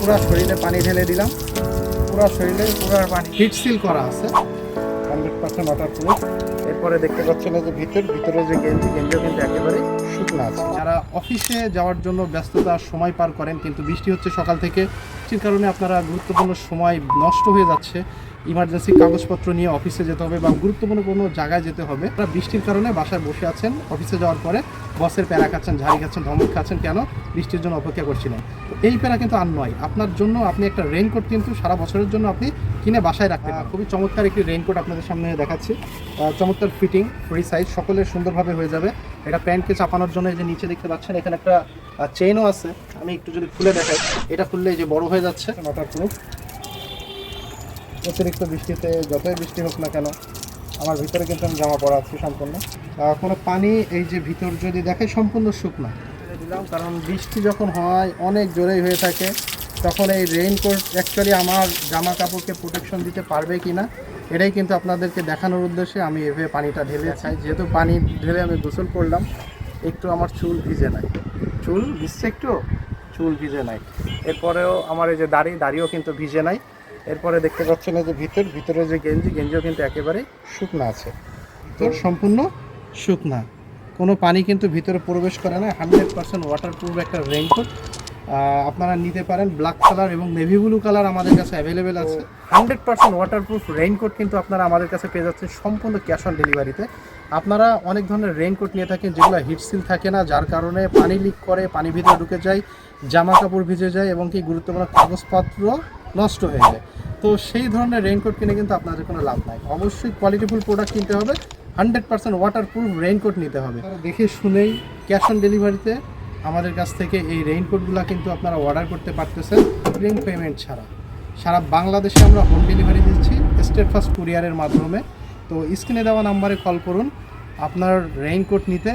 পুরো শরীরে পানি ঢেলে দিলাম। পুরো শরীরে পুরো পানি হিট সিল করা আছে, 100% ওয়াটারপ্রুফ। এরপরে দেখতে পাচ্ছেন যে ভিতরে যে গেঞ্জিও কিন্তু একেবারে শুকনো আছে। যারা অফিসে যাওয়ার জন্য ব্যস্ততার সময় পার করেন, কিন্তু বৃষ্টি হচ্ছে সকাল থেকে, যে কারণে আপনারা গুরুত্বপূর্ণ সময় নষ্ট হয়ে যাচ্ছে, ইমার্জেন্সি কাগজপত্র নিয়ে অফিসে যেতে হবে বা গুরুত্বপূর্ণ কোনো জায়গায় যেতে হবে, আপনারা বৃষ্টির কারণে বাসায় বসে আছেন, অফিসে যাওয়ার পরে বসের প্যারা খাচ্ছেন, ঝাড়ি খাচ্ছেন, ধমক খাচ্ছেন, কেন? বৃষ্টির জন্য অপেক্ষা করছিলেন। তো এই প্যারা কিন্তু আর নয় আপনার জন্য। আপনি একটা রেইনকোট কিন্তু সারা বছরের জন্য আপনি কিনে বাসায় রাখতে পারেন। খুবই চমৎকার একটি রেইনকোট আপনাদের সামনে দেখাচ্ছি। চমৎকার ফিটিং, ফ্রি সাইজ, সকলের সুন্দরভাবে হয়ে যাবে। এটা প্যান্টকে চাপানোর জন্য এই যে নিচে দেখতে পাচ্ছেন এখানে একটা চেইনও আছে। আমি একটু যদি খুলে দেখাই, এটা খুললে এই যে বড় হয়ে যাচ্ছে, ওয়াটারপ্রুফ। অতিরিক্ত বৃষ্টিতে যতই বৃষ্টি হোক না কেন, আমার ভিতরে কিন্তু আমি জামা পরা আছি সম্পূর্ণ। কোনো পানি এই যে ভিতর যদি দেখে সম্পূর্ণ শুকনো দিলাম, কারণ বৃষ্টি যখন হয় অনেক জোরেই হয়ে থাকে, তখন এই রেইনকোট অ্যাকচুয়ালি আমার জামা কাপড়কে প্রোটেকশন দিতে পারবে কি না, এটাই কিন্তু আপনাদেরকে দেখানোর উদ্দেশ্যে আমি এভাবে পানিটা ঢেলে চাই। যেহেতু পানি ঢেলে আমি গোসল করলাম, একটু আমার চুল ভিজে নাই, চুল ভিজছে একটু, চুল ভিজে নাই। এরপরেও আমার এই যে দাড়িও কিন্তু ভিজে নাই। এরপরে দেখতে পাচ্ছেন যে ভিতরে যে গেঞ্জিও কিন্তু একেবারে শুকনো আছে, ভিতর সম্পূর্ণ শুকনা, কোনো পানি কিন্তু ভিতরে প্রবেশ করে না। 100% ওয়াটারপ্রুফ একটা রেইনকোট আপনারা নিতে পারেন। ব্ল্যাক কালার এবং নেভি ব্লু কালার আমাদের কাছে অ্যাভেলেবেল আছে। 100% ওয়াটারপ্রুফ রেইনকোট কিন্তু আপনারা আমাদের কাছে পেয়ে যাচ্ছেন সম্পূর্ণ ক্যাশ অন ডেলিভারিতে। আপনারা অনেক ধরনের রেইনকোট নিয়ে থাকেন যেগুলো হিটসিল থাকে না, যার কারণে পানি লিক করে, পানি ভিতরে ঢুকে যায়, জামা কাপড় ভিজে যায় এবং কি গুরুত্বপূর্ণ কাগজপত্র নষ্ট হয়ে যায়। তো সেই ধরনের রেইনকোট কিনে কিন্তু আপনাদের কোনো লাভ নাই। অবশ্যই কোয়ালিটিফুল প্রোডাক্ট কিনতে হবে, 100% ওয়াটারপ্রুফ রেইনকোট নিতে হবে। দেখে শুনেই ক্যাশ অন ডেলিভারিতে আমাদের কাছ থেকে এই রেইনকোটগুলো কিন্তু আপনারা অর্ডার করতে পারতেছেন অগ্রিম পেমেন্ট ছাড়া। সারা বাংলাদেশে আমরা হোম ডেলিভারি দিচ্ছি স্টেট ফার্স্ট কুরিয়ারের মাধ্যমে। তো স্ক্রিনে দেওয়া নাম্বারে কল করুন আপনার রেইনকোট নিতে।